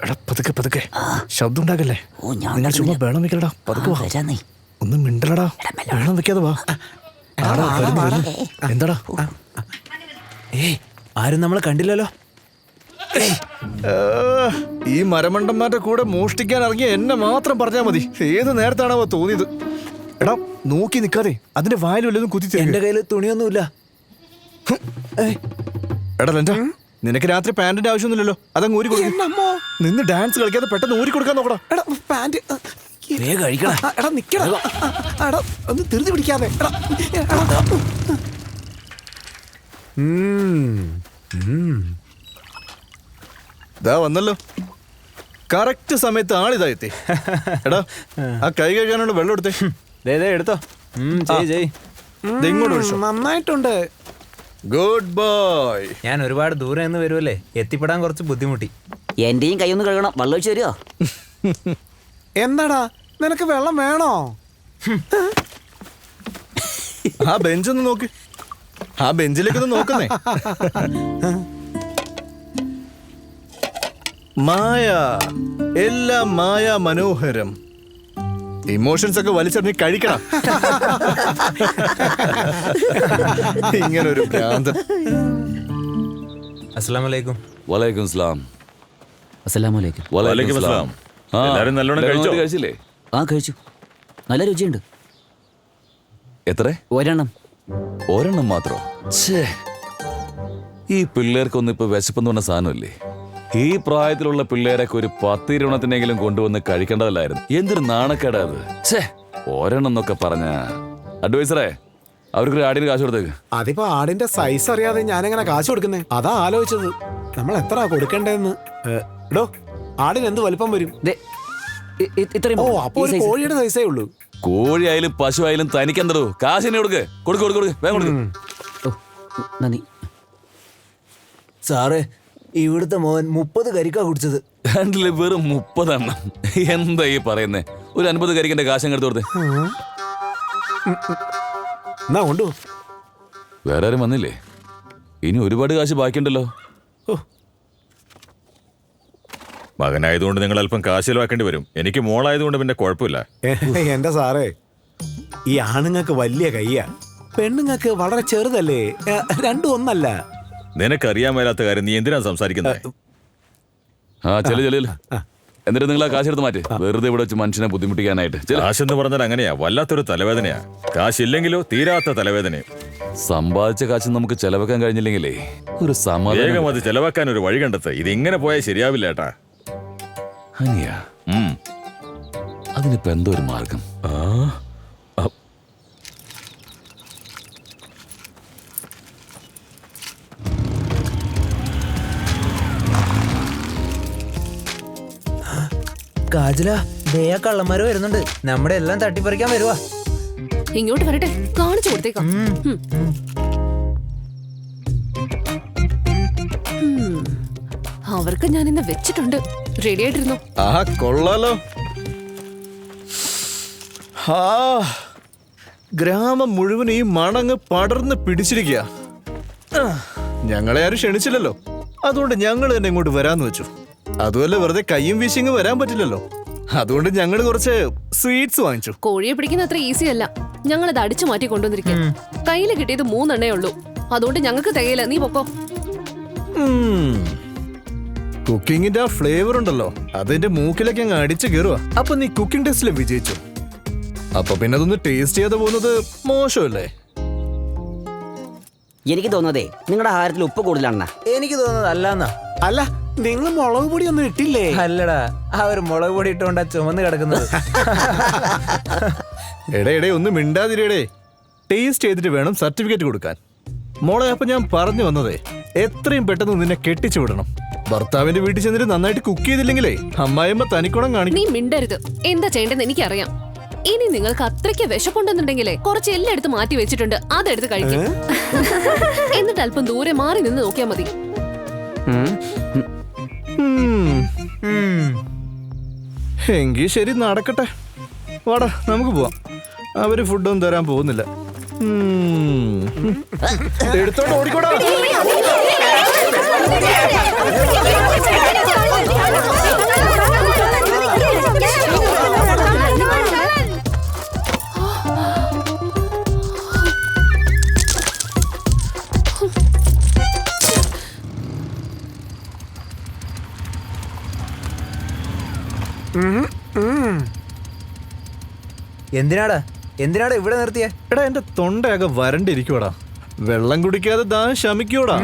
എടാ പതുക്കെ പതുക്കെ ശബ്ദം ഉണ്ടാക്കല്ലേ. നിങ്ങൾ ചുമ്മാ ബഹളം വെക്കലടാ. പതുക്കെ വാ. ഒന്നും മിണ്ടലടാ. ബഹളം വെക്കാതെ വാ. എന്താടാ? ഏയ് ആരും നമ്മളെ കണ്ടില്ലല്ലോ. ഈ മരമണ്ടന്മാരുടെ കൂടെ മോഷ്ടിക്കാൻ ഇറങ്ങിയ എന്നെ മാത്രം പറഞ്ഞാൽ മതി. ഏത് നേരത്താണോ തോന്നിയത്? എടാ നോക്കി നിക്കാതെ അതിന്റെ വായിൽ വല്ലതും കുത്തി. എന്റെ കയ്യിൽ തുണിയൊന്നുമില്ല. എടാ ലഞ്ച, നിനക്ക് രാത്രി പാന്റിന്റെ ആവശ്യമൊന്നുമില്ലല്ലോ. അതങ്ങ് ഊരി കൊടുക്കും. നിന്ന് ഡാൻസ് കളിക്കാതെ പെട്ടെന്ന് ഊരി കൊടുക്കാൻ നോക്കടാ. എടാ പാന്റ് കഴിക്കണം. എടാ നിക്കടാ. എടാ ഒന്ന് തിരിച്ചു പിടിക്കാതെ. ഇതാ വന്നല്ലോ. കറക്റ്റ് സമയത്ത് ആളിതാ എത്തി. എടാ ആ കൈ കഴുകാനുള്ള വെള്ളം എടുത്തേ. എടുത്തോ. ഇങ്ങോട്ട് ഒഴിച്ചോ. നന്നായിട്ടുണ്ട്. Good boy. ഞാൻ ഒരുപാട് ദൂരെ നിന്ന് വരുമല്ലേ, എത്തിപ്പെടാൻ കുറച്ച് ബുദ്ധിമുട്ടി. എന്റെയും കൈയൊന്ന് കഴുകണം. വെള്ളം ഒഴിച്ചു തരുമോ? എന്താടാ നിനക്ക് വെള്ളം വേണോ? ആ ബെഞ്ചൊന്ന് നോക്ക്. ആ ബെഞ്ചിലേക്കൊന്ന് നോക്കുന്നേ. മായ, എല്ലാം മായ മനോഹരം. ഇമോഷൻസ് ഒക്കെ വലിച്ചെറിഞ്ഞ് കഴിക്കണം. ഇങ്ങനൊരു ഭ്രാന്തൻ. അസ്സലാമലൈക്കും. വലൈക്കും സ്ലാം. അസ്സലാമലൈക്കും. വലൈക്കും സ്ലാം. എല്ലാരും നല്ലോണം കഴിച്ചില്ലേ? ആ കഴിച്ചു. നല്ല രുചിയുണ്ട്. എത്ര? ഒരെണ്ണം മാത്രോ? ഈ പിള്ളേർക്കൊന്നും ഇപ്പൊ വിശപ്പെന്ന് പറഞ്ഞ സാധനമില്ലേ? ഈ പ്രായത്തിലുള്ള പിള്ളേരൊക്കെ ഒരു 10-20 കൊണ്ടുവന്ന് കഴിക്കേണ്ടതല്ലായിരുന്നു. എന്തൊരു നാണക്കേടാ അത്. ഒരെണ്ണം എന്നൊക്കെ പറഞ്ഞ. അഡ്വൈസറെ, അവർക്കൊരു ആടിന് കാശ് കൊടുത്തേക്ക്. അതിപ്പോ ആടിന്റെ സൈസ് അറിയാതെ ഞാനെങ്ങനെ കാശ് കൊടുക്കുന്നേ? അതാ ആലോചിച്ചത്. നമ്മൾ എത്ര കൊടുക്കണ്ടേന്ന്. എടോ ആടിന് എന്ത് വലിപ്പം വരും? ഓ അപ്പൊ ഒരു കോഴിയുടെ സൈസേ ഉള്ളൂ. കോഴിയായാലും പശു ആയാലും തനിക്കെന്തോ കാശ് തന്നെ കൊടുക്ക്. കൊടുക്ക് വേഗം കൊടുക്ക്. നന്ദി സാറേ. ഇവിടുത്തെ മോൻ 30 കരിക്കാ കുടിച്ചത്. രണ്ടില് വെറും 30 എണ്ണം. എന്താ ഈ പറയുന്നേ? ഒരു 50 കരിക്കന്റെ കാശ് അങ്ങ് എടുത്ത് കൊടുത്തേ. എന്നാ കൊണ്ടു. വേറെ ആരും വന്നില്ലേ? ഇനി ഒരുപാട് കാശ് ബാക്കിയുണ്ടല്ലോ. മകനായതുകൊണ്ട് നിങ്ങൾ അല്പം കാശ് ചെലവാക്കേണ്ടി വരും. എനിക്ക് മോളായതുകൊണ്ട് പിന്നെ കുഴപ്പമില്ല. എന്റെ സാറേ, ഈ ആണുങ്ങൾക്ക് വലിയ കയ്യാ, പെണ്ണുങ്ങൾക്ക് വളരെ ചെറുതല്ലേ. രണ്ടും ഒന്നല്ല. നിനക്കറിയാൻ മേലാത്ത കാര്യം നീ എന്തിനാ സംസാരിക്കുന്നത്? എന്നിട്ട് നിങ്ങൾ ആ കാശ് എടുത്ത് മാറ്റി. വെറുതെ ഇവിടെ വെച്ച് മനുഷ്യനെ ബുദ്ധിമുട്ടിക്കാനായിട്ട്. കാശെന്ന് പറഞ്ഞാൽ അങ്ങനെയാ, വല്ലാത്തൊരു തലവേദനയാ. കാശില്ലെങ്കിലോ തീരാത്ത തലവേദനയും. സമ്പാദിച്ച കാശ് നമുക്ക് ചെലവാക്കാൻ കഴിഞ്ഞില്ലെങ്കിലേ ഒരു സമാധാനം. വേഗം അത് ചെലവാക്കാൻ ഒരു വഴി കണ്ടെത്ത്. ഇതിങ്ങനെ പോയാൽ ശരിയാവില്ല ഏട്ടാ. അനിയാ, അതിനിപ്പോ എന്തോ ഒരു മാർഗം. കാജല, ദയാ കള്ളന്മാര് വരുന്നുണ്ട്. നമ്മുടെ എല്ലാം തട്ടിപ്പറിക്കാൻ വരുവാ. ഇങ്ങോട്ട് വരട്ടെ, കാണിച്ചു കൊടുത്തേക്കാം. അവർക്ക് ഞാൻ ഇന്ന് വെച്ചിട്ടുണ്ട്. റെഡി ആയിട്ടിരുന്നു. കൊള്ളാലോ. ഗ്രാമം മുഴുവൻ ഈ മണങ്ങ് പടർന്ന് പിടിച്ചിരിക്കുക. ഞങ്ങളെ ആരും ക്ഷണിച്ചില്ലല്ലോ, അതുകൊണ്ട് ഞങ്ങൾ തന്നെ ഇങ്ങോട്ട് വരാന്ന് വെച്ചു. അതുമല്ല, വെറുതെ കയ്യും വീശിങ് വരാൻ പറ്റില്ലല്ലോ. അതുകൊണ്ട് ഞങ്ങൾ കുറച്ച് സ്വീറ്റ്സ് വാങ്ങിച്ചു. കോഴിയെ പിടിക്കുന്ന അത്ര ഈസി അല്ല. ഞങ്ങളത് അടിച്ചു മാറ്റി കൊണ്ടുവന്നിരിക്കും. കയ്യിൽ കിട്ടിയത് 3 എണ്ണേ ഉള്ളൂ. അതുകൊണ്ട് ഞങ്ങൾക്ക് തികയില്ല. നീ പൊക്കോ. കുക്കിങ്ങിന്റെ ആ ഫ്ലേവർ ഉണ്ടല്ലോ, അതിന്റെ മൂക്കിലൊക്കെ അങ്ങ് അടിച്ചു കയറുക. അപ്പൊ നീ കുക്കിംഗ് ടെസ്റ്റില് വിജയിച്ചു. അപ്പൊ പിന്നെ അതൊന്ന് ടേസ്റ്റ് ചെയ്യാതെ പോകുന്നത് മോശമല്ലേ? എനിക്ക് തോന്നുന്നതേ നിങ്ങളുടെ ആഹാരത്തിൽ ഉപ്പ് കൂടുതലാണെന്നാ. എനിക്ക് തോന്നുന്നത് അല്ലാന്നാ. അല്ല, നിങ്ങൾ മുളക് പൊടി ഒന്നും ഇട്ടില്ലേ? അല്ലടാ, അവർ മുളക് പൊടി ഇട്ടുകൊണ്ടാ ചുമന്ന് കിടക്കുന്നത്. എടേ ഒന്ന് മിണ്ടാതിരേ. ടേസ്റ്റ് ചെയ്തിട്ട് വേണം സർട്ടിഫിക്കറ്റ് കൊടുക്കാൻ. മോളെ, അപ്പൊ ഞാൻ പറഞ്ഞു വന്നതേ, എത്രയും പെട്ടെന്ന് നിന്നെ കെട്ടിച്ചു വിടണം. ഭർത്താവിന്റെ വീട്ടിൽ ചെന്നിട്ട് നന്നായിട്ട് കുക്ക് ചെയ്തില്ലെങ്കിലേ അമ്മായിയമ്മ തനിക്കുണം കാണിക്കും. നീ മിണ്ടരുത്. എന്താ ചെയ്യേണ്ടതെന്ന് എനിക്കറിയാം. ഇനി നിങ്ങൾക്ക് അത്രയ്ക്ക് വിശപ്പുണ്ടെന്നുണ്ടെങ്കിലേ കുറച്ച് എല്ലാം എടുത്ത് മാറ്റി വെച്ചിട്ടുണ്ട്, അതെടുത്ത് കഴിക്കും. എന്നിട്ട് അല്പം ദൂരെ മാറി നിന്ന് നോക്കിയാ മതി. എങ്കിൽ ശരി, നടക്കട്ടെ. വാടാ, നമുക്ക് പോവാം. അവര് ഫുഡൊന്നും തരാൻ പോകുന്നില്ല. എടുത്തോണ്ട് ഓടിക്കോടാ. എന്തിനാടാ ഇവിടെ നിർത്തിയേ? എടാ എന്റെ തൊണ്ടയാകെ വരണ്ടിരിക്കുവാടാ. വെള്ളം കുടിക്കാതെ ദാഹം ശമിക്കൂടാ.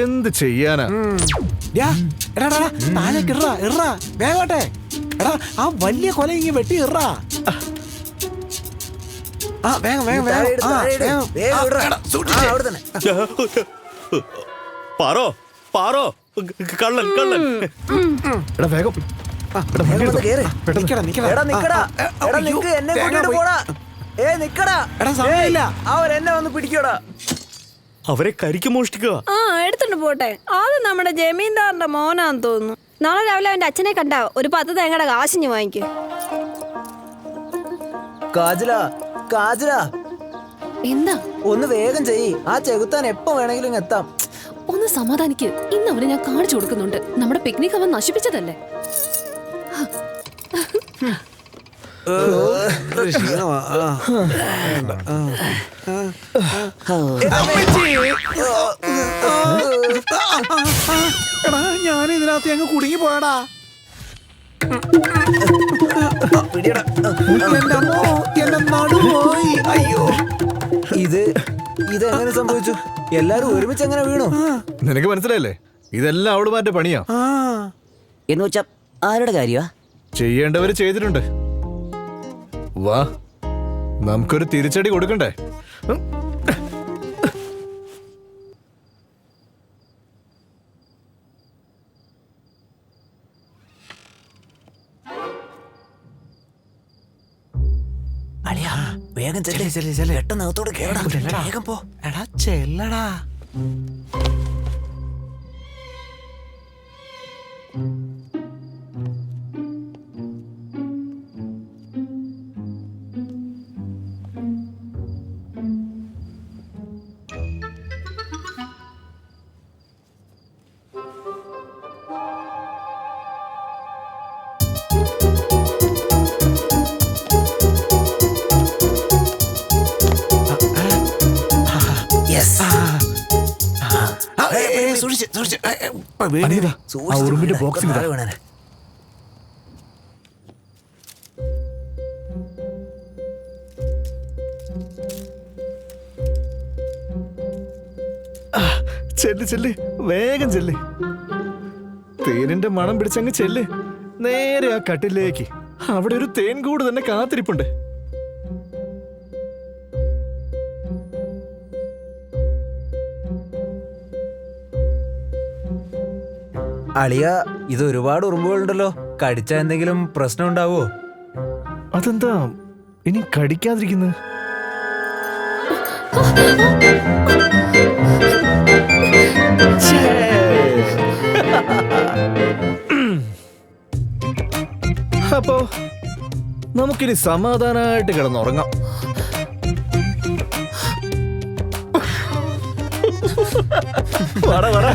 എന്ത് ചെയ്യാനാ? വേഗോട്ടെ എടാ, ആ വലിയ കൊല ഇങ്ങ് വെട്ടി ഇറാ. ആ വേഗം വേഗം താഴെ വേഗം ഇട്, ആ, താഴെ ഇട്. വേഗം. വേഗം ആ, ഇടുടാ. എടാ, സൂക്ഷിച്ച്. അവിടെ തന്നെ. പാറോ പാറോ കള്ളൻ കള്ളൻ. എടാ വേഗം. വേഗം വന്ന് കേറ്. നിക്കടാ, നിക്കടാ. എടാ നിക്കടാ. ആ, ആ, എടാ അയ്യോ, നിക്ക്, എന്നെ വേഗം കൂട്ടിട്ട് പോയി. പോടാ. നിക്കടാ. എടാ, സമയമില്ല. അവരെന്നെ വന്ന് പിടിക്കോടാ. അവരെ കരിക്ക് മോഷ്ടിക്കുക. ആ എടുത്തിട്ട് പോട്ടെ. അത് നമ്മുടെ ജമീന്ദാറിന്റെ മോനാന്ന് തോന്നുന്നു. നാളെ രാവിലെ അവന്റെ അച്ഛനെ കണ്ടാ ഒരു 10 തേങ്ങയുടെ കാശിഞ്ഞ് വാങ്ങിക്കും. കാജല എന്താ? ഒന്ന് വേഗം ചെയ്യ്. ആ ചെകുത്താൻ എപ്പോ വേണമെങ്കിലും ഇങ്ങ് എത്താം. ഒന്ന് സമാധാനിക്ക്. ഇന്ന് അവന് ഞാൻ കാണിച്ചു കൊടുക്കുന്നുണ്ട്. നമ്മുടെ പിക്നിക് അവൻ നശിപ്പിച്ചതല്ലേ. ഒരു ക്ഷീണമാ. ആ, വേണ്ട. ആ, എടാ, ഞാൻ ഇതിനകത്ത് ഞങ്ങൾ കുടുങ്ങി പോയടാ. എന്റെ അമ്മോ, എന്റെ നടുപോയി. അയ്യോ. ഇതെങ്ങനെ സംഭവിച്ചു? എല്ലാരും ഒരുമിച്ച് എങ്ങനെ വീണു? നിനക്ക് മനസ്സിലായില്ലേ? ഇതെല്ലാം അവളുമാരുടെ പണിയാ. ആ, എന്ന് വെച്ചാ ആരുടെ കാര്യമാ? ചെയ്യേണ്ടവര് ചെയ്തിട്ടുണ്ട്. വാ, നമുക്കൊരു തിരിച്ചടി കൊടുക്കണ്ടേ? വേഗം ചെല്ല്, ചെല്ല്, ചെല്ല്. പെട്ടെന്ന് അകത്തോട് കേറടാ. വേഗം പോ. എടാ ചെല്ലടാ. സൂക്ഷിച്ച്, സൂക്ഷിച്ച്. അനിയനാ, ആ ഉറുമ്പിന്റെ ബോക്സിൽ ഇതാ. ചെല്ല് ചെല്ല്, വേഗം ചെല്ല്. തേനിന്റെ മണം പിടിച്ചങ്ങ് ചെല്ല്. നേരെ ആ കട്ടിലേക്ക്. അവിടെ ഒരു തേൻ കൂട് തന്നെ കാത്തിരിപ്പുണ്ട്. അളിയ, ഇത് ഒരുപാട് ഉറുമ്പുകളുണ്ടല്ലോ. കടിച്ച എന്തെങ്കിലും പ്രശ്നം ഉണ്ടാവോ? അതെന്താ ഇനി കടിക്കാതിരിക്കുന്നത്? അപ്പോ നമുക്കിനി സമാധാനായിട്ട് കിടന്നുറങ്ങാം. വാടാ, വാടാ.